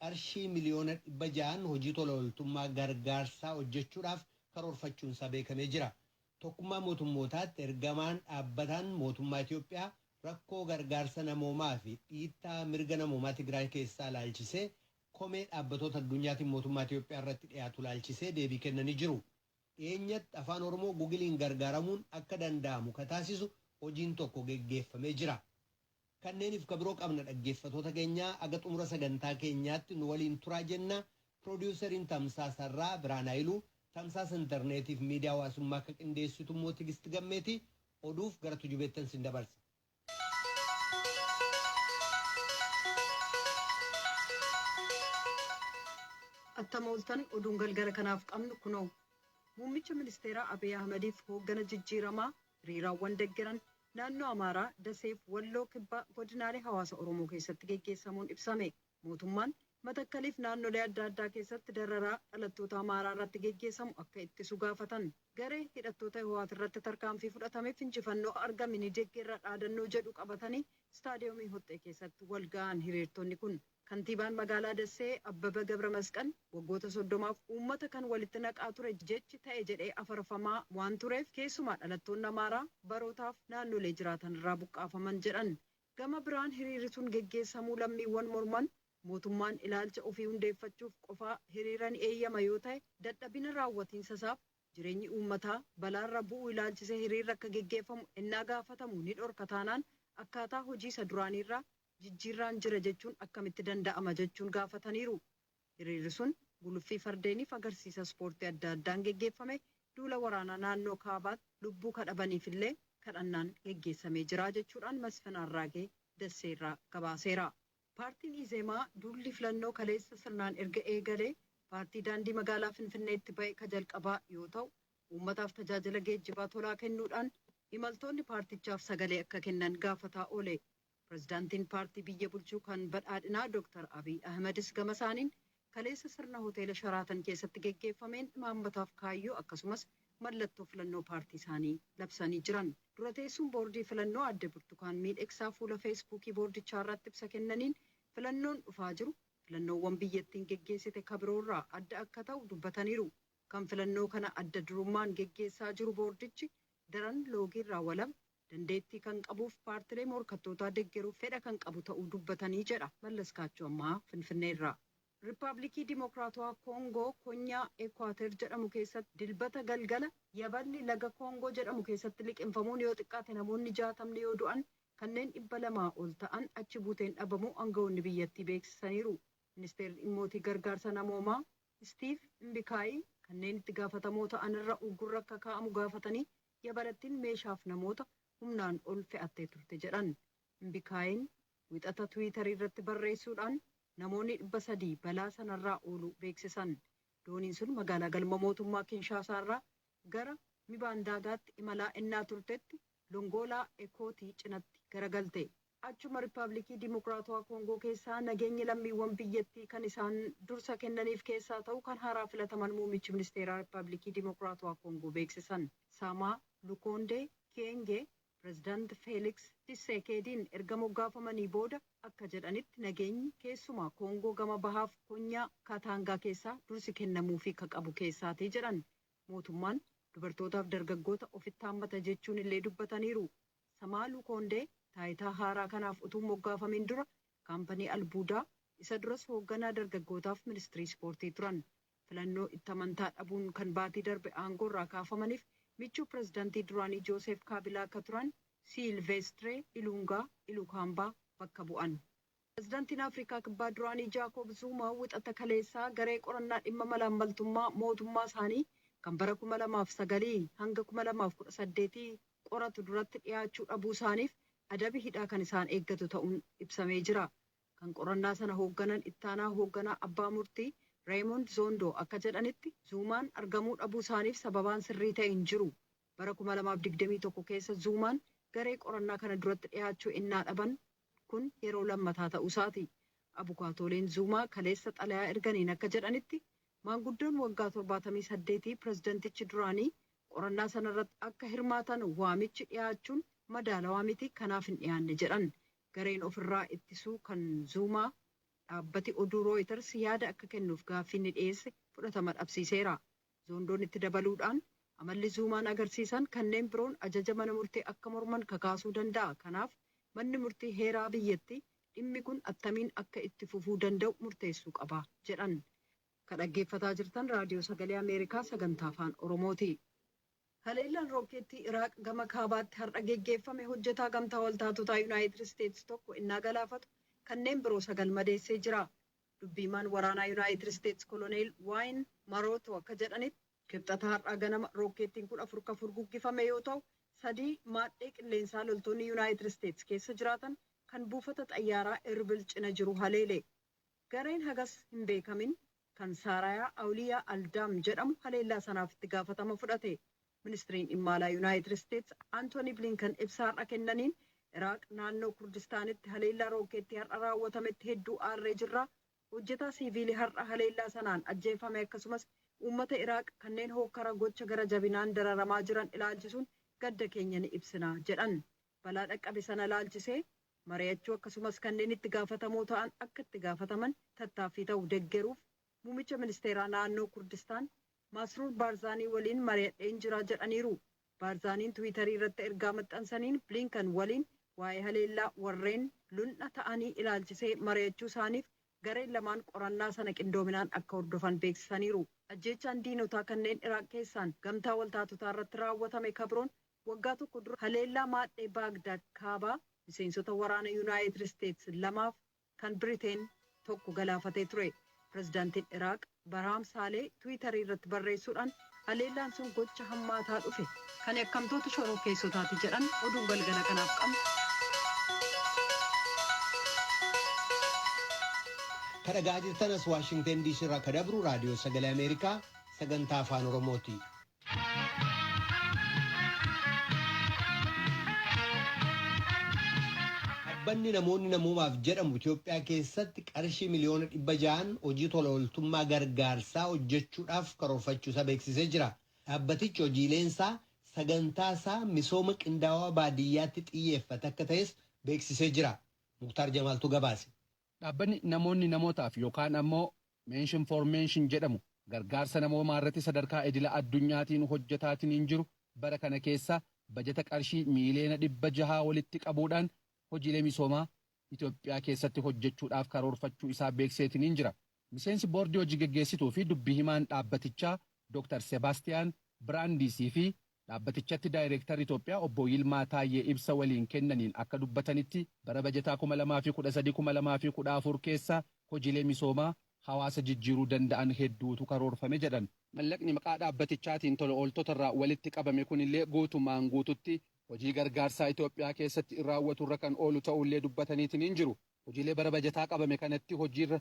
qarshii miliyoona 600 hojii tola ooltummaa gargaarsaa hojjechuudhaaf karoorfachuunsaa beekamee jira. Tokkummaa mootummootaatti ergamaan dhaabbataan mootummaa Itoophiyaa rakkoo gargaarsa namoomaa fi dhiittaa mirga namoomaa Tigraay keessaa ilaalchisee komee dhaabbatoota addunyaatiin mootummaa Itoophiyaa irratti dhiyaatu ilaalchisee deebii kennanii jiru. Dhiyeenyatti afaan Oromoo Googiliin gargaaramuun akka danda'amu kataasisu hojiin tokko geggeeffamee jira. Kanneeniif kabiroo qabna dhaggeeffatoota keenyaa aga xumura sagantaa keenyaatti nu waliin turaa jenna. Piroodyuseriin Tamsaasarraa Biraan Haayiluu, Tamsaasa intarneetiif miidiyaa hawaasummaa akka qindeessitu immoo Tigisti Gammeeti. Oduuf gara tujubeettan sin dabarsa. Attamooltan oduun galgala kanaaf qabnu kunoo. Muummicha ministeeraa Abiy Ahmediif hooggana jijjiiramaa hiriiraawwan deeggaran naannoo Amaaraa Daseef Walloo Kibbaa godinaalee hawaasa Oromoo keessatti geggeessamuun ibsame. Mootummaan Matakkaliif naannolee adda addaa keessatti dararaa dhalattoota Amaaraa irratti geggeessamu akka ittisu gaafatan. Garee hidhattoota Hiwaat irratti tarkaanfii fudhatameef injifannoo argame ni deeggarra dhaadannoo jedhu qabatanii istaadiyoomii Hoxxee keessatti wal ga'an hiriirtonni kun. Kantiibaan magaalaa Dassee Abbaba Gabra Masqal waggoota 30f uummata kan walitti naqaa ture jechi ta'e jedhee afarfamaa waan tureef keessumaa dhalattoonni Amaaraa barootaaf naannolee jiraatan irraa buqqaafaman jedhan. Gama biraan hiriirri sun geggeessamuu lammiiwwan morman mootummaan ilaalcha ofii hundeeffachuuf qofaa hiriiran eeyyama yoo ta'e dadhabina raawwatiinsasaaf jireenyi uummataa balaarra bu'uu ilaalchisee hiriirri akka geggeeffamu ennaa gaafatamu ni dhorka taanaan akkaataa hojii isa duraaniirraa jijjiirraan jira jechuun akkamitti danda'ama jechuun gaafataniiru. Hiriirri sun guluffii fardeeniif agarsiisa ispoortii adda addaan geggeeffame duula waraanaa naannoo kaabaatti lubbuu kadhabaniif illee kadhannaan geggeessamee jira jechuudhaan Masfin Arraagee Dasseerraa gabaaseera. Paartiin Izeemaa duulli filannoo kaleessa sirnaan erga eegalee paartii daandii magaalaa Finfinneetti ba'e ka jalqabaa yoo ta'u uummataaf tajaajila geejjibaa tolaa kennuudhaan imaltoonni paartichaaf sagalee akka kennan gaafataa oole. Pirezidaantiin paartii biyya bulchuu kan badhaadhinaa Dr. Abiy Ahmedis gama isaaniin kaleessa sirna hoteela Sharaatan keessatti geggeeffameen imaammataaf kaayyoo akkasumas mallattoo filannoo paartii isaanii labsanii jiran. Dura teessuun boordii filannoo adde Burtukaan Miidhagsaa fuula feesbuukii boordichaa irratti ibsa kennaniin filannoon dhufaa jiru filannoowwan biyyattiin geggeessite kabiroorraa adda akka ta'u dubbataniiru. Kan filannoo kana adda durummaan geggeessaa jiru boordichi daran loogiirraa walaba dandeettii kan qabuuf paartilee morkattootaa deeggaruuf fedha kan qabu ta'uu dubbatanii jedha Mallas Kaachoo ammaa Finfinneerraa. Riippaabilikii Dimokiraatawaa Koongoo Konyaa Ekwaater jedhamu keessatti dilbata galgala yaballi laga Koongoo jedhamu keessatti liqinfamuun yoo xiqqaate namoonni 60 yoo du'an kanneen 200 ol ta'an achi buuteen dhabamuu aangawoonni biyyattii beeksisaniiru. Ministeerri dhimmoota gargaarsa namoomaa Stiif Mbikaayii kanneen itti gaafatamoo ta'an irra uggurra akka kaa'amu gaafatanii yabalattiin meeshaaf namoota humnaan ol fe'attee turte jedhan. Mbikaayiin wixata Tiwiitarii irratti barreessuudhaan namoonni 300 balaa sanarraa ooluu beeksisan. Dooniin sun magaalaa galma mootummaa Kinshaasaarraa gara Mibaandaagaatti imalaa ennaa turtetti Longoolaa Ekootii cinatti garagalte. Achuma Riippaabilikii Dimokiraatawaa Koongoo keessaa nageenyi lammiiwwan biyyattii kan isaan dursa kennaniif keessaa ta'u kan haaraa filataman muummichi ministeeraa Riippaabilikii Dimokiraatawaa Koongoo beeksisan. Saamaa Lukoondee Kiengee Pireezidaanti Feeliks Tshisekediin erga moggaafamanii booda akka jedhanitti nageenyi keessumaa Koongoo gama bahaaf Konyaa Kataangaa keessaa dursi kennamuufii ka qabu keessaati jedhan. Mootummaan dubartootaaf dargaggoota ofitti haammata jechuun illee dubbataniiru. Samaa Lukoondee taayitaa haaraa kanaaf utuu moggaafamin dura kaampanii albuudaa isa duras hoogganaa dargaggootaaf ministirii ispoortii turan. Filannoo itti amantaa dhabuun kan baatii darbe aangoorraa kaafamaniif michuu pireezidaantii duraanii Joosef Kaabilaa akka turan Silveestiree Ilungaa Ilukaambaa bakka bu'an. Pireezidaantiin Afrikaa Kibbaa duraanii Jaakob Zuumaa wixata kaleessaa garee qorannaa dhimma malaammaltummaa mootummaa isaanii kan bara 2009 hanga 2018 qoratu duratti dhiyaachuu dhabuu isaaniif adabi hidhaa kan isaan eeggatu ta'uun ibsamee jira. Kan qorannaa sana hoogganan ittaanaa hoogganaa abbaa murtii Raymond Zondo akka jedhanitti Zuumaan argamuu dhabuu isaaniif sababaan sirrii ta'e hin jiru. Bara 2021 keessa Zuumaan garee qorannaa kana duratti dhiyaachuu innaa dhaban kun yeroo lammataa ta'uu isaati. Abukaatooleen Zuumaa kaleessa xalayaa erganiin akka jedhanitti maanguddoon waggaa 78 pireezidantichi duraanii qorannaa sanarratti akka hirmaatan waamichi dhiyaachuun madaalawaa miti kanaaf hin dhiyaanne jedhan. Gareen ofirraa ittisuu kan Zuumaa Dhaabbati oduu Reuters yaada akka kennuuf gaaffii inni dhiyeesse fudhatama dhabsiiseera. Zoondoon itti dabaluudhaan amalli Zuumaan agarsiisan kanneen biroon ajaja mana murtii akka morman kakaasuu danda'a. Kanaaf manni murtii heeraa biyyattii dhimmi kun attamiin akka itti fufuu danda'u murteessuu qaba jedhan. Kan dhaggeeffataa jirtan raadiyoo sagalee Ameerikaa sagantaa afaan Oromooti. Haleellaan rookeettii Iraaq gama kaabaatti har'a geggeeffame hojjetaa gamtaa waltaatotaa Yuunaayitid Isteetsi tokko innaa galaafatu kanneen biroo 9 madeessee jira. Dubbiimaan waraanaa Yuunaayitid Isteetsi koloneel Waayin Marooto akka jedhanitti kibxata har'a ganama rookeettiin 14 furguggifame yoo ta'u 3 maadhee qilleensaa loltoonni Yuunaayitid Isteetsi keessa jiraatan kan buufata xayyaaraa Erbil cina jiru haleele. Gareen hagas hin beekamin kan Saarayaa Awliyaa Aldaam jedhamu haleellaa sanaaf itti gaafatama fudhate. Ministiriin dhimma alaa Yuunaayitid Isteetsi Antooni Bilinkan ibsa har'a kennaniin Iraaq naannoo Kurdistaanitti haleellaa rookeettii har'a raawwatametti hedduu aarree jirra. Hojjetaa siiviilii har'a haleellaa sanaan ajjeefame akkasumas uummata Iraaq kanneen hokkara gocha gara jabinaan dararamaa jiran ilaalchisuun gadda keenya ni ibsina jedhan. Balaa dhaqqabe sana ilaalchisee mari'achuu akkasumas kanneen itti gaafatamoo ta'an akka itti gaafataman tattaaffii ta'u deeggaruuf muummicha ministeeraa naannoo Kurdistaan Masruur Baarzaanii waliin mari'adheen jira jedhaniiru. Baarzaaniin Tiwiitarii irratti ergaa maxxansaniin Bilinkan waliin waa'ee haleellaa warreen loltoota ta'anii ilaalchisee mari'achuu isaaniif gareen lamaan qorannaa sana qindoominaan akka hordofan beeksisaniiru. Ajjeechaan diinotaa kanneen Iraaq keessaan gamtaa waltaatotaa irratti raawwatame kabroon waggaa tokko dura haleellaa maadhee Baagdaad kaabaa miseensota waraana Yuunaayitid Isteetsi 2 kan Biriteen 1 galaafatee ture. Pireezidaantiin Iraaq Barhaam Saalee Tiwiitarii irratti barreessuudhaan haleellaan sun gocha hammaataa dhufe kan yakkamtoota shororkeessotaati jedhan oduun galgala kanaaf qabnu. Kan dhagaa jirtanas Waashingtan DC irraa kan dabru raadiyoo sagalee Ameerikaa sagantaa afaan Oromooti. Dhaabbanni namoonni namoomaaf jedhamu Itoophiyaa keessatti qarshii miliyoona 600 hojii tola ooltummaa gargaarsaa hojjechuudhaaf karoorfachuusaa beeksisee jira. Dhaabbatichi hojiileensaa sagantaasaa misooma qindaawaa baadiyyaatti xiyyeeffate akka ta'es beeksisee jira. Muktaar Jamaaltu gabaase. Dhaabbanni namoonni namootaaf yookaan ammoo Mention for Mention jedhamu gargaarsa namoomaa irratti sadarkaa idila addunyaatiin hojjetaatiin hin jiru bara kana keessa bajeta qarshii miliyoona 600 walitti qabuudhaan hojiilee misoomaa Itoophiyaa keessatti hojjechuudhaaf karoorfachuu isaa beekseetiin hin jira. Miseensi boordii hojii geggeessituu fi dubbii himaan dhaabbatichaa Dr. Sebaastiyaan Biraandisii fi dhaabbatichatti daayireektar Itoophiyaa obbo Yilmaa Taayyee ibsa waliin kennaniin akka dubbatanitti bara bajetaa 2013-2014 keessa hojiilee misoomaa hawaasa jijjiiruu danda'an hedduutu karoorfame jedhan. Mallaqni maqaa dhaabbatichaatiin tola ooltota irraa walitti qabame kunillee guutumaan guututti hojii gargaarsaa Itoophiyaa keessatti raawwatu irra kan oolu ta'ullee dubbataniitiin hin jiru. Hojiilee bara bajetaa qabame kanatti hojiirra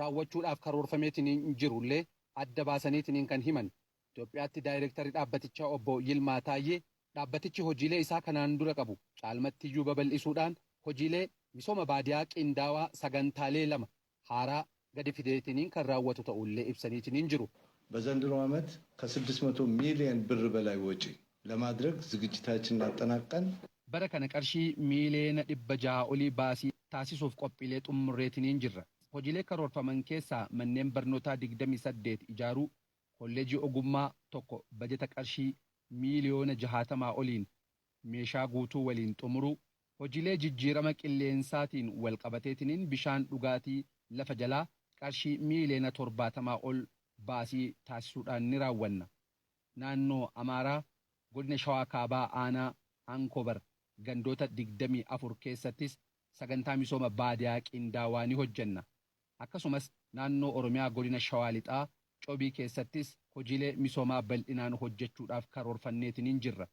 raawwachuudhaaf karoorfameetiin hin jirullee adda baasaniitiin kan himan. Itoophiyaatti daayireektarii dhaabbatichaa obbo Yilmaa Taayyee dhaabbatichi hojiilee isaa kanaan dura qabu caalmattiyyuu babal'isuudhaan hojiilee misooma baadiyaa qindaawaa sagantaalee 2 haaraa gadi fideetiin kan raawwatu ta'ullee ibsaniitiin hin jiru. በዘንድሮ ዓመት ከ600 ሚሊዮን ብር በላይ ወጪ ለማድረግ ዝግጅታችንን አጠናቀን bara kana qarshii miliyoona 600 olii baasii taasisuuf qophiilee xumurreetiin hin jirra. Hojiilee karoorfaman keessaa manneen barnootaa 28 ijaaruu, kolleejii ogummaa tokko bajeta qarshii miliyoona 60 oliin meeshaa guutuu waliin xumuruu, hojiilee jijjiirama qilleensaatiin wal qabateetiin bishaan dhugaatii lafa jalaa qarshii miliyoona 70 ol baasii taasisuudhaan ni raawwanna. Naannoo Amaaraa godina Shawaa Kaabaa aanaa Ankobar gandoota 24 keessattis sagantaa misooma baadiyaa qindaawaa ni hojjenna. Akkasumas naannoo Oromiyaa godina Shawaa Lixaa Cobii keessattis hojiilee misoomaa bal'inaan hojjechuudhaaf karoorfanneetiin hin jirra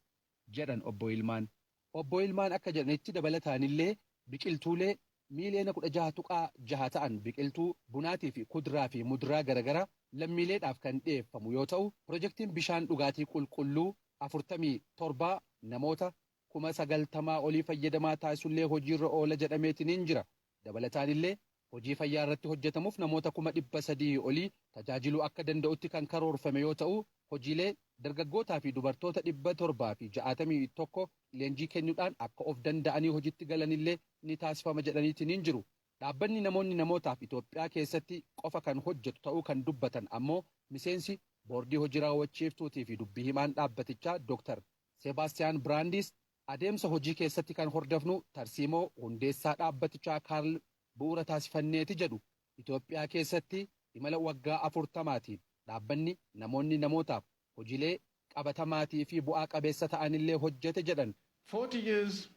jedhan obbo Yilmaan. Obbo Yilmaan akka jedhanitti dabalataanillee biqiltuulee miliyoona 16.6 ta'an biqiltuu bunaatii fi kuduraa fi muduraa garaagaraa lammiileedhaaf kan dhiyeeffamu yoo ta'u, pirojektiin bishaan dhugaatii qulqulluu 47 namoota 90,000 olii fayyadamaa taasisullee hojiirra oola jedhameetiin hin jira. Dabalataanillee hojii fayyaa irratti hojjetamuuf namoota 300,000 olii tajaajiluu akka danda'utti kan karoorfame yoo ta'u, hojiilee dargaggootaa fi dubartoota 761 leenjii kennuudhaan akka of danda'anii hojiitti galanillee ni taasifama jedhaniitiin hin jiru. Dhaabbanni namoonni namootaaf Itoophiyaa keessatti qofa kan hojjetu ta'uu kan dubbatan ammoo miseensi boordii hojii raawwachiiftuutii fi dubbii himaan dhaabbatichaa Dr. Sebaastiyaan Biraandis adeemsa hojii keessatti kan hordofnu tarsiimoo hundeessaa dhaabbatichaa Kaarl bu'uura taasifanneeti jedhu. Itoophiyaa keessatti imala waggaa 40tiin dhaabbanni namoonni namootaaf hojiilee qabatamaatii fi bu'aa qabeessa ta'anillee hojjete jedhan. 40 years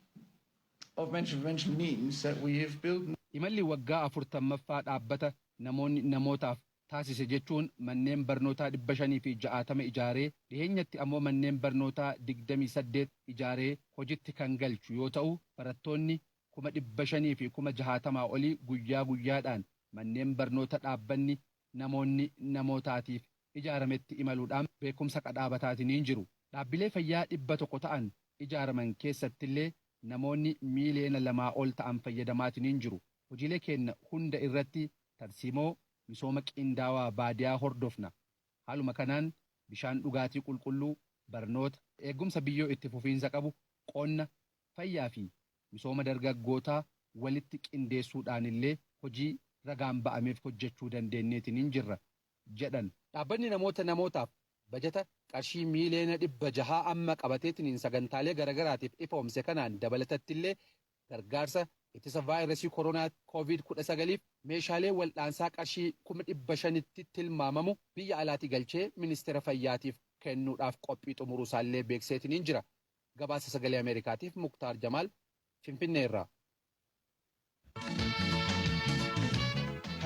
of mental prevention means that we have built. Imalli waggaa 40ffaa dhaabbata namoonni namootaaf taasise jechuun manneen barnootaa 560 ijaaree dhiheenyatti ammoo manneen barnootaa 28 ijaaree hojitti kan galchu yoo ta'u barattoonni 500 fi 60 olii guyyaa guyyaadhaan manneen barnoota dhaabbanni namoonni namootaatiif ijaarametti imaluudhaan beekumsa qadhaabataatiin jiru. Dhaabbilee fayyaa 100 ta'an ijaaraman keessattillee namoonni miiliyoona 2 ol ta'an fayyadamaatiin jiru. Hojiilee keenya hunda irratti tarsiimoo misooma qindaawaa baadiyaa hordofna. Haaluma kanaan bishaan dhugaatii qulqulluu, barnoota, eegumsa biyyoo itti fufiinsa qabu, qonna, fayyaa fi misooma dargaggootaa walitti qindeessuudhaan illee hojii ragaan ba'ameef hojjechuu dandeenyeetiin jirra jedhan. Dhaabbanni namootaaf bajata qarshii miiliyoona 600 amma qabateetiin sagantaalee garagaraatiif ifoomse kanaan dabalatattillee gargaarsa ittisa vaayirasii koronaa COVID-19 meeshaalee wal'aansaa qarshii 500,000tti tilmaamamu biyya alaatii galchee ministeera fayyaatiif kennuudhaaf qophii xumuruusaallee beekseetiin jira. Gabaasa sagalee Ameerikaatiif Muktaar Jamaal Finfinneerraa.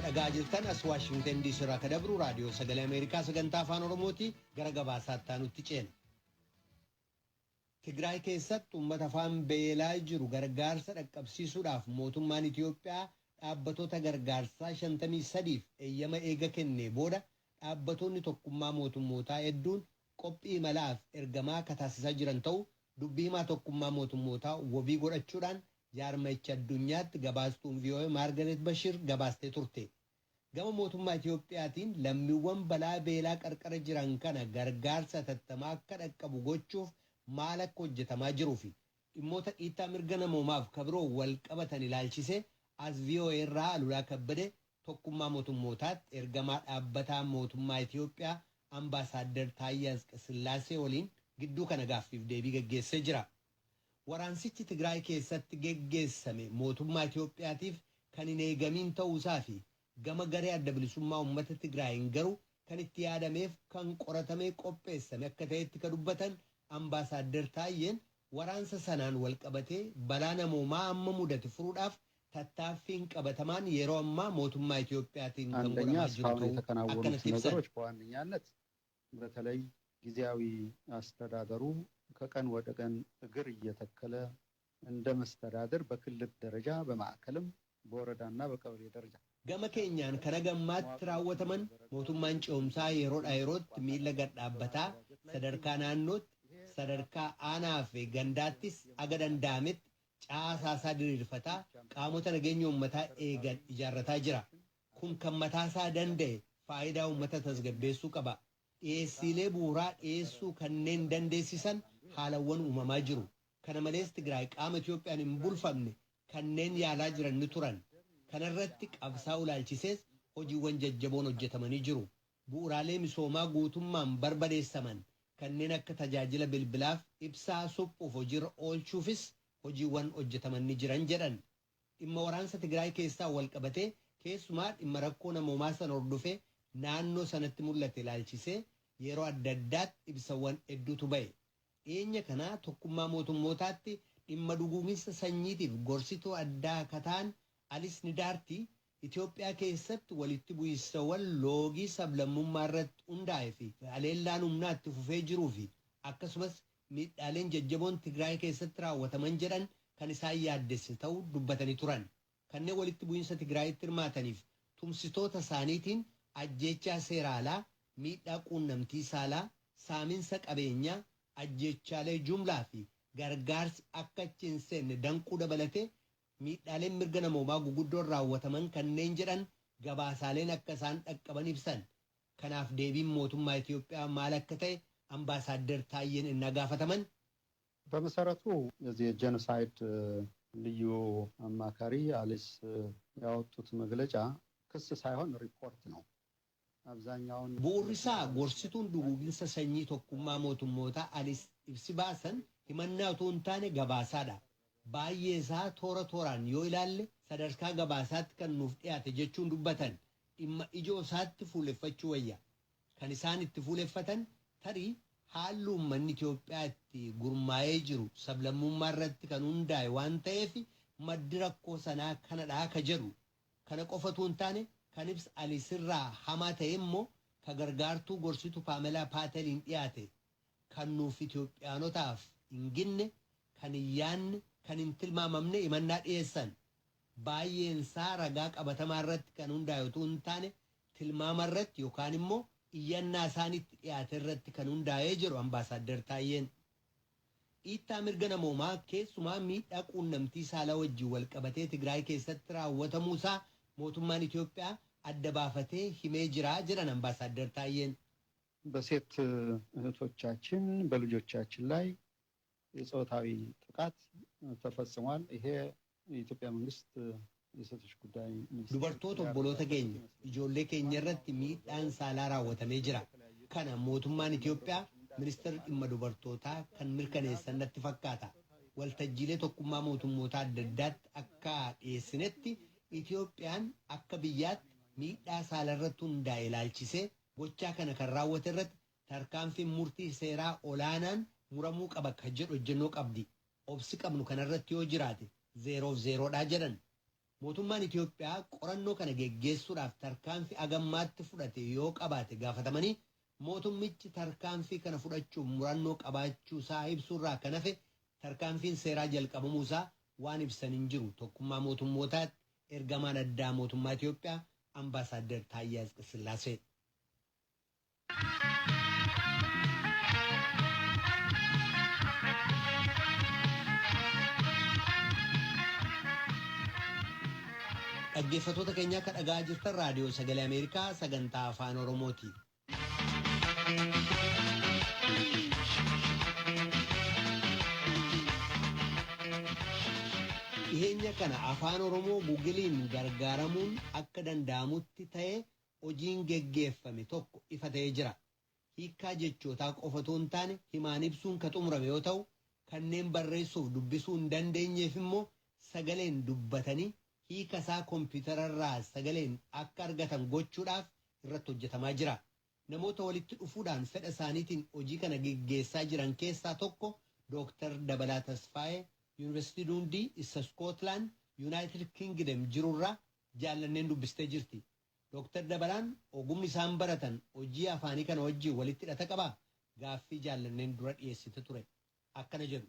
Dhaggeeffachaa jirtan as Waashingtan DC irraa kan dabru raadiyoo sagalee Ameerikaa sagantaa afaan Oromooti gara gabaasaatti aanutti ceena. Tigraay keessatti uummata afaan beelaa jiru gargaarsa dhaqqabsiisuudhaaf mootummaan Itoophiyaa dhaabbattoota gargaarsaa 53f eeyyama eega kennee booda dhaabbattoonni tokkummaa mootummootaa hedduun qophii imalaaf ergamaa taasisaa jiran ta'uu dubbii himaa tokkummaa mootummootaa wabii godhachuudhaan jaarmayicha addunyaatti gabaastuun VOA Maargaret Bashir gabaastee turte. Gama mootummaa Itoophiyaatiin lammiiwwan balaa beelaa qarqara jiran kana gargaarsa hatattamaa akka dhaqqabu gochuuf maal akka hojjetamaa jiruu fi dhimmoota dhiittaa mirga namoomaaf kabiroo wal qabatan ilaalchisee as VOA irraa Alulaa Kabbade tokkummaa mootummootaatti ergamaa dhaabbataa mootummaa Itoophiyaa Ambaasaadder Taayyee Asqasillaasee waliin gidduu kana gaaffiif deebii gaggeessee jira. Waraansichi Tigraay keessatti geggeessame mootummaa Itoophiyaatiif kan hin eegamiin ta'uusaa fi gama garee adda bilisummaa uummata Tigraayin garuu kan itti yaadameef kan qoratamee qopheessame akka ta'etti kan dubbatan Ambaasaadder Taayyeen waraansa sanaan wal qabatee balaa namoomaa amma mudate furuudhaaf tattaaffiin qabatamaan yeroo ammaa mootummaa Itoophiyaatiin kan godhamaa jiru ta'uu akkanas ibsan. በዋነኛነት በተለይ ጊዜያዊ አስተዳደሩ ከቀን ወደ ቀን እግር እየተከለ እንደ መስተዳደር በክልል ደረጃ በማዕከልም በወረዳና በቀበሌ ደረጃ gama keenyaan kana gammaatti raawwataman mootummaan ce'umsaa yeroodhaa yerootti miila gad dhaabbataa sadarkaa naannootti sadarkaa aanaa fi gandaattis aga danda'ametti caasaasaa diriirfataa qaamota nageenya uummataa eegan ijaarrataa jira. Kun kan mataasaa danda'e faayidaa uummata tasgabbeessuu qaba. Dhiyeessiilee bu'uuraa dhiyeessuu kanneen dandeessisan haalawwan uumamaa jiru. Kana malees Tigraay qaama Itoophiyaan hin bulfamne kanneen yaalaa jiran ni turan. Kanarratti qabsaa'uu ilaalchisees hojiiwwan jajjaboon hojjetamanii jiru. Bu'uuraalee misoomaa guutummaan barbadeessaman kanneen akka tajaajila bilbilaaf ibsaa suphuuf hojiirra oolchuufis hojiiwwan hojjetamanii jiran jedhan. Dhimma waraansa Tigraay keessaa wal qabatee keessumaa dhimma rakkoo namoomaa sana hordofee naannoo sanatti mul'ate ilaalchisee yeroo adda addaatti ibsawwan hedduutu ba'e. Dhiyeenya kanaa tokkummaa mootummootaatti dhimma dhuguuminsa sanyiitiif gorsituu addaa akka ta'an Alis Nidaartii Itoophiyaa keessatti walitti bu'iinsawwan loogii sablammummaa irratti hundaa'ee fi aleellaan humnaa itti fufee jiruu fi akkasumas miidhaaleen jajjaboon Tigraay keessatti raawwataman jedhan kan isaan yaaddesse ta'uu dubbatanii turan. Kanneen walitti bu'iinsa Tigraayitti hirmaataniif tumsitoota isaaniitiin ajjeechaa seeraalaa, miidhaa quunnamtii saalaa, saaminsa qabeenyaa, ajjeechaalee jumlaa fi gargaarsi akka achi hin seenne danquu dabalatee miidhaaleen mirga namoomaa guguddoon raawwataman kanneen jedhan gabaasaaleen akka isaan dhaqqaban ibsan. Kanaaf deebiin mootummaa Itoophiyaa maal akka ta'e Ambaasaadder Taayyeen innaa gaafataman. በመሰረቱ የዚህ የጄኖሳይድ ልዩ አማካሪ አሊስ ያወጡት መግለጫ ክስ ሳይሆን ሪፖርት ነው። አብዛኛውን ቡሪሳ ጎርሲቱን ዱጉግንሰ ሰኚ ቶኩማ ሞቱሞታ አሊስ ibsi baasan himannaa utuu hin taane gabaasaadha. Baay'ee isaa toora tooraan yoo ilaalle sadarkaa gabaasaatti kan nuuf dhiyaate jechuun dubbatan dhimma ijoo isaatti fuuleffachuu wayya. Kan isaan itti fuuleffatan tarii haalli uummanni Itoophiyaa itti gurmaa'ee jiru sablammummaa irratti kan hundaa'e waan ta'eef maddi rakkoo sanaa kanadhaa ka jedhu. Kana qofatu hin taane kan ibsa Alisirraa hamaa ta'e immoo ka gargaartuu gorsitu Paamelaa Paateliin dhiyaate. Kan nuuf Itoophiyaanotaaf hin ginne, kan hin yaanne, kan hin tilmaamamne himannaa dhiyeessan. Baay'een isaa ragaa qabatamaa irratti kan hundaa'e utuu hin taane tilmaama irratti yookaan immoo iyyannaa isaanitti dhiyaate irratti kan hundaa'ee jiru Ambaasaadder Taayyeen. Dhiittaa mirga namoomaa keessumaa miidhaa quunnamtii saalaa wajjin wal qabatee Tigraay keessatti raawwatamuu isaa mootummaan Itoophiyaa adda baafatee himee jira jedhan Ambaasaadder Taayyeen. በሴት እህቶቻችን በልጆቻችን ላይ የጾታዊ ጥቃት ተፈጽሟል። ይሄ የኢትዮጵያ መንግስት የሴቶች ጉዳይ ሚኒስቴር dubartoota obboloota keenya ijoollee keenya irratti miidhaan saalaa raawwatamee jira. Kana mootummaan Itoophiyaa ministeera dhimma dubartootaa kan mirkaneessan natti fakkaata. Waltajjiilee tokkummaa mootummoota adda addaatti akka dhiyeessinetti Itoophiyaan akka biyyaatti miidhaa saalaa irratti hundaa'e ilaalchisee gochaa kana kan raawwate irratti tarkaanfiin murtii seeraa olaanaan muramuu qaba kan jedhu hojjennoo qabdi. Obsi qabnu kanarratti yoo jiraate 0-0dhaa jedhan. Mootummaan Itoophiyaa qorannoo kana geggeessuudhaaf tarkaanfii agammaatti fudhate yoo qabaate gaafatamanii mootummichi tarkaanfii kana fudhachuuf murannoo qabaachuu isaa ibsuurraa kan hafe tarkaanfiin seeraa jalqabamuu isaa waan ibsan hin jiru. Tokkummaa mootummootaatti ergamaan addaa mootummaa Itoophiyaa Ambaasaadder Taayyee Asqasillaasee. Dhaggeeffattoota keenyaa kan dhaga'aa jirtan raadiyoo sagalee Ameerikaa sagantaa afaan Oromooti. Dhiheenya kana afaan Oromoo Googiliin gargaaramuun akka danda'amutti ta'e hojiin geggeeffame tokko ifa ta'ee jira. Hiikkaa jechootaa qofatu hin taane himaan ibsuun ka xumurame yoo ta'u kanneen barreessuuf dubbisuu hin dandeenyeef immoo sagaleen dubbatanii hiika isaa kompiitararraa sagaleen akka argatan gochuudhaaf irratti hojjetamaa jira. Namoota walitti dhufuudhaan fedha isaaniitiin hojii kana geggeessaa jiran keessaa tokko Dr. Dabalaa Tasfaayee Yuunivarsiitii Duundii isa Skootland Yuunaayitid Kingdom jirurraa jaallanneen dubbistee jirti. Dr. Dabalaan ogummi isaan baratan hojii afaanii kana wajjin walitti hidhata qabaa? Gaaffii jaallanneen dura dhiyeessite ture. Akkana jedhu.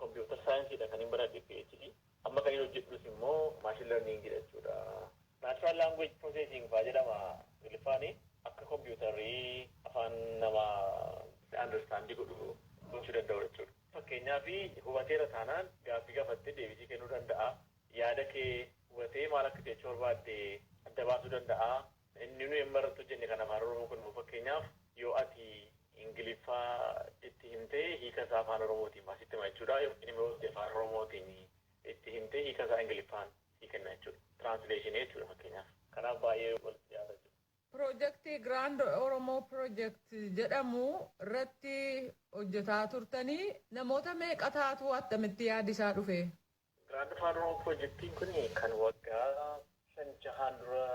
Computer science kan hin baradhe PhD. Amma kan inni hojjedhus immoo machine learning jechuudha. Natural language processing fa'aa jedhama Ingiliffaan akka computerrii afaan nama understand godhu gochuu danda'u jechuudha. Fakkeenyaaf hubateera taanaan gaaffii gaafattee deebisii kennuu danda'a. Yaada kee hubatee maal akka jechuu barbaadde adda baasuu danda'a. Inni nuyi amma irratti hojjenne kan afaan Oromoo kun fakkeenyaaf yoo ati Ingiliffaa itti himtee hiika isaa afaan Oromootiin baasitti hima jechuudha. Yookiin immoo afaan Oromootiin itti himtee hiika isaa Ingiliffaan hiikenna jechuudha. Translation jechuudha fakkeenyaaf. Kanaaf baay'ee walitti dhiyaata jechuudha. Piroojeektii Grand Oromoo Piroojeekt jedhamu irratti hojjetaa turtanii namoota meeqa taatu attamitti yaadisaa dhufe? Grand Afaan Oromoo Piroojeektiin kun kan waggaa 5-6 dura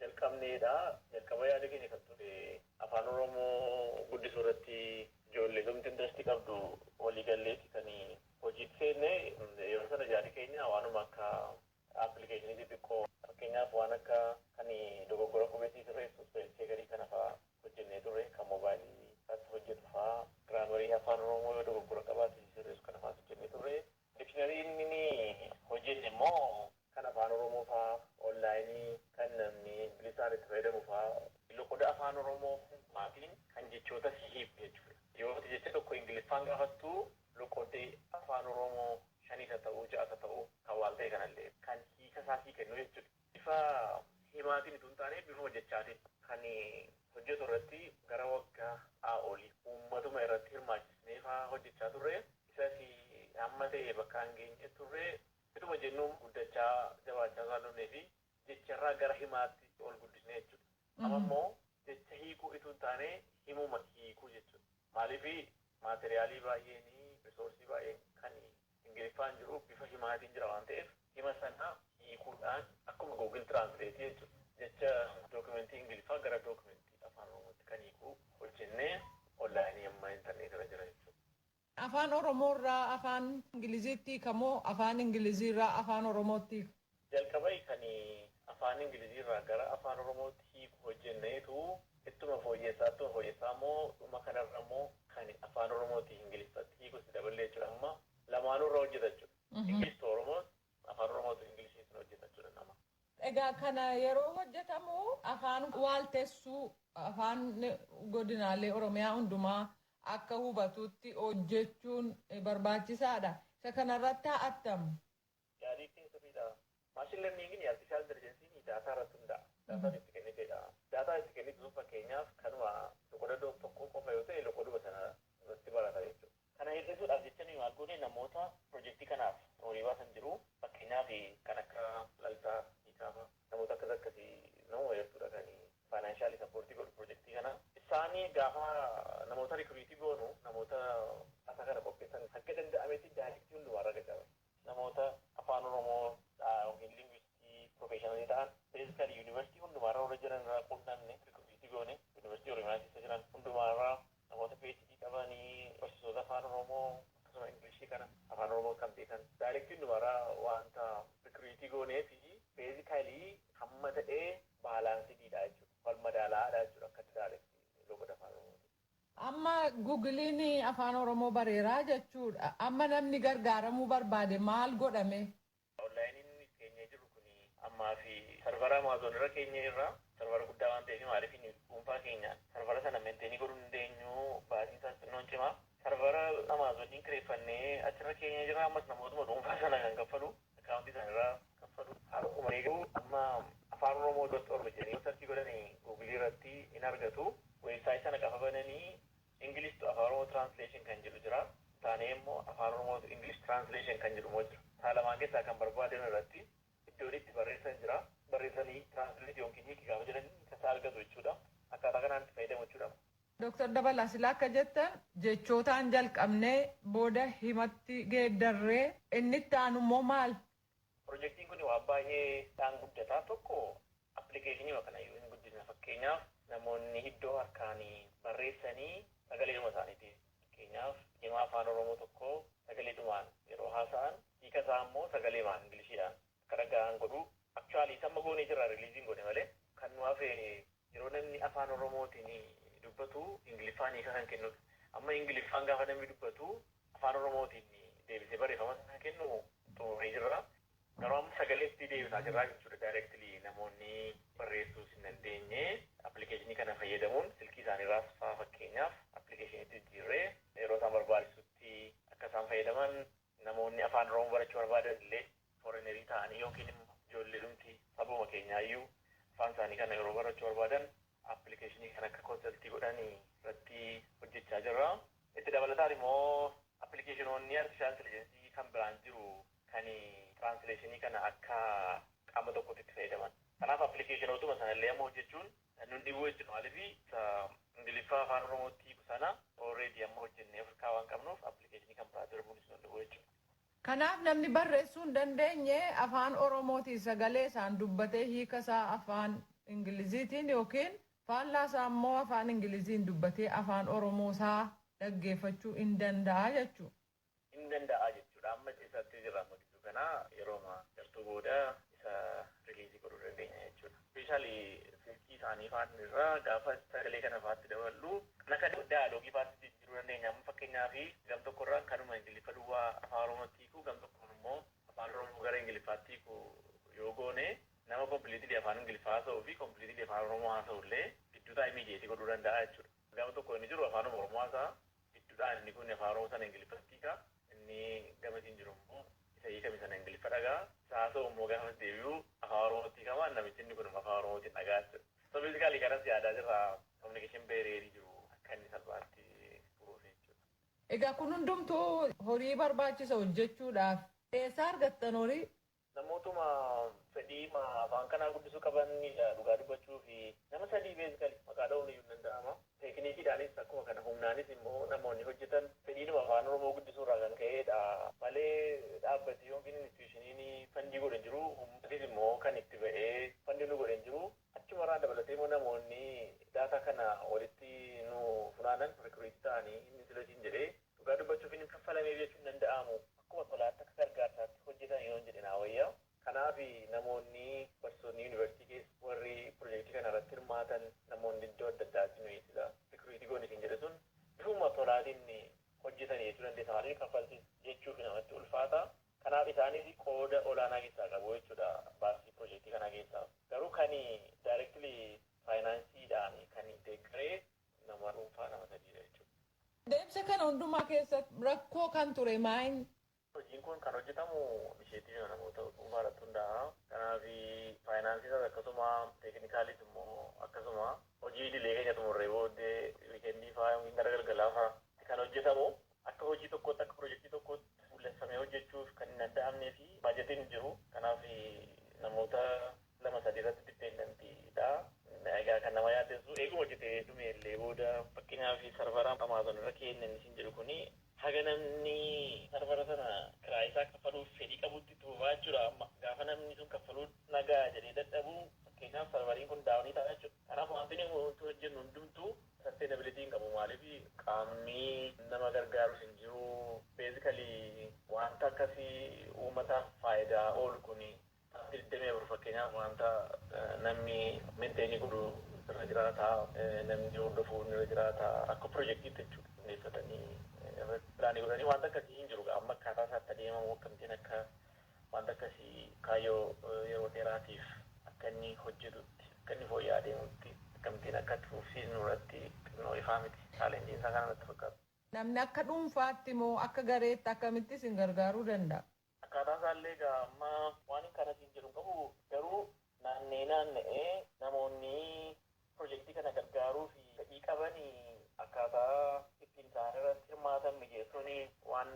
jalqabneedha. Jalqaba yaada keenya kan ture afaan Oromoo guddisuu irratti ijoollee dhumti indarastii qabdu waliigalleetti kan hojii seenne yeroo sana yaadi keenya waanuma akka appilikeeshinii xixiqqoo fakkeenyaaf waan akka kan dogoggora qubeessii sirreessu seegarii kana fa'aa hojjennee turre kan moobaayilii irratti hojjetu fa'aa giraamarii afaan Oromoo yoo dogoggora qabaate sirreessu kana fa'aa hojjennee turre. Dikshinarii inni hojjenne immoo kan afaan Oromoo fa'aa onlaayinii kan namni bilisaan itti fayyadamu fa'aa loqoda afaan Oromoo maatiin kan jechoota hiiku jechuudha. Yoo jecha tokko Ingiliffaan gaafattu loqodee afaan Oromoo 5 ta'uu 6 ta'uu kan waan ta'e kanallee kan hiika isaa kennu jechuudha. Bifa himaatiin utuu hin taane bifa hojjechaatiin kan hojjetu irratti gara waggaa olii uummatuma irratti hirmaachisnee fa'aa hojjechaa turre. Isas amma ta'e bakka hin geenye turre Ituma jennuun guddachaa jabaachaa isaan dhufnee fi jecharraa gara himaatti ol guddisnee jechuudha. Amma immoo jecha hiikuu itoo hin taane himuma hiikuu jechuudha. Maaliif maateriyaalii baay'een risoorsii baay'een kan Ingiliffaan jiru bifa himaatiin jira waan ta'eef hima sana hiikuudhaan akkuma Google Translate jechuudha. Jecha dookumentii Ingiliffaa gara dookumentii afaan Oromootti kan hiikuu hojjennee onlaayinii amma intarneetirra jira jechuudha. Afaan Oromoorraa afaan Ingiliziitti kamoo afaan Ingiliziirraa afaan Oromootti? Jalqabai kan afaan Ingiliziirraa gara afaan Oromootti hiiku hojjenneetu ittuma fooyyessaa immoo dhuma kanarra immoo kan afaan Oromootti Ingiliffatti hiikutti daballee jechuudha. Amma lamaanurra hojjeta jechuudha. Ingilisti Oromoo afaan Oromootti Ingilisiitti hojjeta jechuudha nama. Egaa kana yeroo hojjetamu afaan waaltessuu afaan godinaalee Oromiyaa hundumaa akka hubatutti hojjechuun barbaachisaadha. Isa kanarratti haa attamu. Yaadii keessatidha. Maashin lerniingin artificial intelligencein daataa irratti hundaa'a. Daataan itti kennitedha. Daataa itti kennitu fakkeenyaaf kanuma loqoda tokko qofa yoo ta'e loqoduma sana irratti barata jechuudha. Kana hir'isuudhaaf jecha nuyi maal goone namoota piroojeektii kanaaf horii baasan jiru fakkeenyaaf kan akka Laltaa Hiikaafaa namoota akkasii nama wayyaatuudha kan faayinaanshaali sappoortii godhu piroojeektii kana. Isaanii gaafa namoota rikuriitii goonu namoota asaa kana qopheessan akka danda'ametti daayirektii hundumaarra gaggaaba. Namoota afaan Oromoo yookiin lingwistii profeeshinalii ta'an beezikali yuunivarsiitii hundumaarra warra jiran irraa quunnamne rikuriitii goone yuunivarsiitii Oromiyaa keessa jiran hundumaarraa namoota PhD qabanii barsiisota afaan Oromoo akkasuma Ingilishii kana afaan Oromoo kan beekan daayirektii hundumaarraa wanta rikuriitii goonee fi beezikali hamma ta'ee baalaansiidha jechuudha. Wal madaalaadha jechuudha akka daayirektii loqoda afaan Oromoo. Amma Googiliin afaan Oromoo bareeraa jechuudha. Amma namni gargaaramuu barbaade maal godhame? Onlaayiniin keenyee jiru kun ammaa fi sarvara Amaazon irra keenya irraa sarvara guddaa waan ta'eef maaliif dhuunfaa keenyaan sarvara sana meenteenii godhuu hin dandeenyu baasiin isaas xinnoon cimaa. Sarvara Amaazoniin kireeffannee achirra keenya jira ammas namootuma dhuunfaa sana kan kaffalu akkaawuntii isaanirraa kaffalu. Akkuma eeguu amma afaan Oromoo.org jedhanii sarchii godhanii Googilii irratti in argatu. Weebsaayitii sana qafa bananii Ingilish to afaan Oromoo translation kan jedhu jira. Taanee immoo afaan Oromoo to English translation kan jedhu immoo jira. Lamaan keessaa kan barbaadan irratti iddoon itti barreessan jira. Barreessanii translate yookiin hiiki gaafa jedhanii tasaa argatu jechuudha. Akkaataa kanaan itti fayyadamu jechuudha. Dr. Dabalaa silaa akka jettan jechootaan jalqabnee booda himatti geeddarree inni itti aanu immoo maal? Piroojeektiin kun waan baay'ee dhaan guddataa tokko appilikeeshinii kana yoo hin guddisne fakkeenyaaf namoonni iddoo harkaan barreessanii sagaleedhuma isaaniiti. Fakkeenyaaf hima afaan Oromoo tokko sagaleedhumaan yeroo haasa'an hiika isaa immoo sagaleemaan Ingilishiidhaan akka dhaga'an godhu. Aktuaalii samma goonee jirra riiliiziin godhe malee kan nu hafe yeroo namni afaan Oromootiin dubbatu Ingiliffaan hiika kan kennudha. Amma Ingiliffaan gaafa namni dubbatu afaan Oromootiin deebisee barreeffama kan kennu xumuree jirra. Garuu amma sagaleetti deebisaa jirraa jechuudha. Daayireektilii namoonni barreessuu hin dandeenye appilikeeshinii kana fayyadamuun silkii isaaniirraas fa'aa fakkeenyaaf appilikeeshiniitti jijjiirree yeroo isaan barbaachisutti akka isaan fayyadaman namoonni afaan Oromoo barachuu barbaadan illee foorinerii ta'anii yookiin immoo ijoollee dhumti sabuma keenyaayyuu afaan isaanii kana yeroo barachuu barbaadan appilikeeshinii kan akka konsaltii godhanii irratti hojjechaa jirra. Itti dabalataan immoo appilikeeshinoonni artificial intelligensii kan biraan jiru kan translationii kana akka qaama tokkotti itti fayyadaman. Kanaaf appilikeeshinootuma sanallee amma hojjechuun nun dhibuu jechuudha. Maaliif Ingiliffaa afaan Oromootti sana already amma hojjennee Afrikaa waan qabnuuf appilikeeshinii kan biraa darbuunis nun dhibuu jechuudha. Kanaaf namni barreessuu hin dandeenye afaan Oromootiin sagalee isaan dubbatee hiika isaa afaan Ingiliziitiin yookiin faallaa isaa immoo afaan Ingiliziin dubbatee afaan Oromoo isaa dhaggeeffachuu hin danda'a jechuudha. Hin danda'a jechuudha. Amma keessatti jirra amma gidduu kanaa yeroo gartuu booda isa riiliizii godhuu dandeenya jechuudha. Speeshaalii silkii isaanii fa'aan irraa gaafa sagalee kana fa'aatti daballu kan akka daaloogii fa'aatti jijjiiruu dandeenya. Amma fakkeenyaaf gam tokkorraa kanuma Ingiliffa duwwaa afaan Oromootti hiikuu gam tokkoon immoo afaan Oromoo gara Ingiliffaatti hiikuu yoo goone nama kompiliitilii afaan Ingiliffaa haasa'uu fi kompiliitilii afaan Oromoo haasa'u illee gidduudhaa imiidiyeetii godhuu danda'a jechuudha. Gama tokko inni jiru afaan Oromoo haasa'a gidduudhaan inni kun afaan Oromoo sana Ingiliffatti hiika. Inni gamatiin jiru immoo isa hiikame sana Ingiliffa dhagaa. Isa haasa'u immoo gaafa deebi'u afaan Oromootti hiikama. Namichi inni kun afaan Oromootiin dhagaa jechuudha. So beezikaalii kanas yaadaa jirra kominikeeshin beereerii jiru akka inni salphaatti furuuf jechuudha. Egaa kun hundumtuu horii barbaachisa hojjechuudhaaf Eessaa argattan horii? Namootuma fedhii afaan kanaa guddisuu qabanidha dhugaa dubbachuu fi nama sadii beezikali maqaa dha'uun iyyuu danda'ama. Teekinikiidhaanis akkuma kana humnaanis immoo namoonni hojjetan fedhiinuma afaan Oromoo guddisuu irraa kan ka'edha. Malee dhaabbati yookiin instituushiniin fandii godhan jiru uummatis immoo kan itti ba'ee fandii nu godhan jiru. Achumarraa dabalatee immoo namoonni daataa kana walitti nu funaanan rikuriitii ta'anii inni silatiin jedhee dhugaa dubbachuuf inni kaffalamee jechuun danda'amu. Akkuma tolaatti akka gargaarsaatti hojjetan yoo jedhe naa wayyaa. Kanaaf namoonni barsiisonni yuunivarsiitii keessa warri piroojeektii kana irratti hirmaatan namoonni iddoo adda addaatti nuyi sila rikuriitii goone hin jedhe sun bifuma tolaatiin hojjetan jechuu dandeessa. Maaliif kaffaltis jechuuf namatti ulfaata. Kanaaf isaanis qooda olaanaa keessaa qabu jechuudha baasii piroojeektii kana keessaa. Garuu kan daayireektilii faayinaansiidhaan kan deeggaree nama dhuunfaa nama sadiidha jechuudha. Deemsa kana hundumaa keessatti rakkoo kan ture maayin? Hojiin kun kan hojjetamu isheetii namoota dhuunfaa irratti hundaa'a. Kanaaf faayinaansiisas akkasuma teeknikaalis immoo akkasuma hojii idilee keenya xumurree booddee wiikendii fa'aa yookiin gara galgalaa fa'aa kan hojjetamu akka hojii tokkootti akka piroojeektii tokkootti fuullessamee hojjechuuf kan hin danda'amnee fi baajetiin hin jiru. Kanaaf namoota lama sadii irratti dipendantiidha. Egaa kan nama yaaddeessu eeguma hojjetee dhume illee booda fakkeenyaaf sarvara Amaazon irra kennan isin jedhu kuni haga namni sarvara sana kiraa isaa kaffaluuf fedhii qabutti tuubaa jechuudha. Amma gaafa namni sun kaffaluu nagaa jedhee dadhabu fakkeenyaaf sarvariin kun daawunii ta'a jechuudha. Kanaaf wanti nuti hojjennu hundumtuu sustainability hin qabu. Maaliif qaamni nama gargaaru hin jiru. Beezikalii wanta akkasii uummataaf faayidaa oolu kuni dirqamee fakkeenyaaf wanta namni minteenii godhu irra jiraata, namni hordofuu irra jiraata akka piroojeektiitti jechuudha. Hundeeffatanii pilaanii godhanii wanta akkasii hin jiru. Amma akkaataa isaatti adeemamu akkamittiin akka wanta akkasii kaayyoo yeroo dheeraatiif akka inni hojjetutti akka inni fooyya'aa adeemutti akkamittiin akka itti fufsiisnu irratti xinnoo ifaa miti. Chaalenjiin isaa kana natti fakkaata. Namni akka dhuunfaatti moo akka gareetti akkamittis isin gargaaruu danda'a? Akkaataan isaallee egaa amma waan kanasiin jiru qabu garuu naanna'ee namoonni piroojeektii kana gargaaruu fi fedhii qabanii akkaataa ittiin isaan irratti hirmaatan mijeessuun waan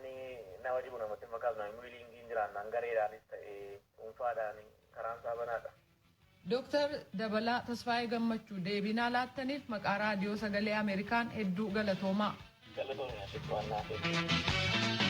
nama dhibu namatti makaas namni miiliingiin jiraannaan gareedhaanis ta'ee dhuunfaadhaan karaan isaa banaadha. Dooktar Dabalaa Tasfaayee Gammachuu deebinaa laattaniif maqaa raadiyoo sagalee Ameerikaan hedduu galatoomaa. Galatoomii asitti waan naaf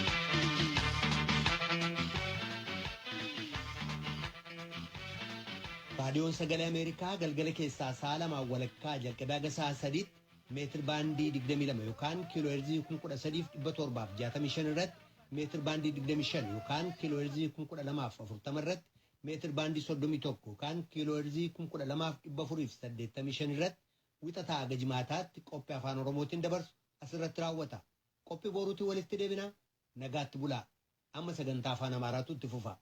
raadiyoon sagalee Ameerikaa galgala keessaa sa'a lamaan walakkaa jalqabee haga sa'a sadiitti meetir baandii 22 yookaan kiiloo heerzii 13,765 irratti meetir baandii 25 yookaan kiiloo heerzii 12,040 irratti meetir baandii 31 yookaan kiiloo heerzii 12,485 irratti wixataa haga jimaataatti qophii afaan Oromootiin dabarsu asirratti raawwata. Qophii boruutiin walitti deebinaa nagaatti bulaa. Amma sagantaa afaan Amaaraatu itti fufa.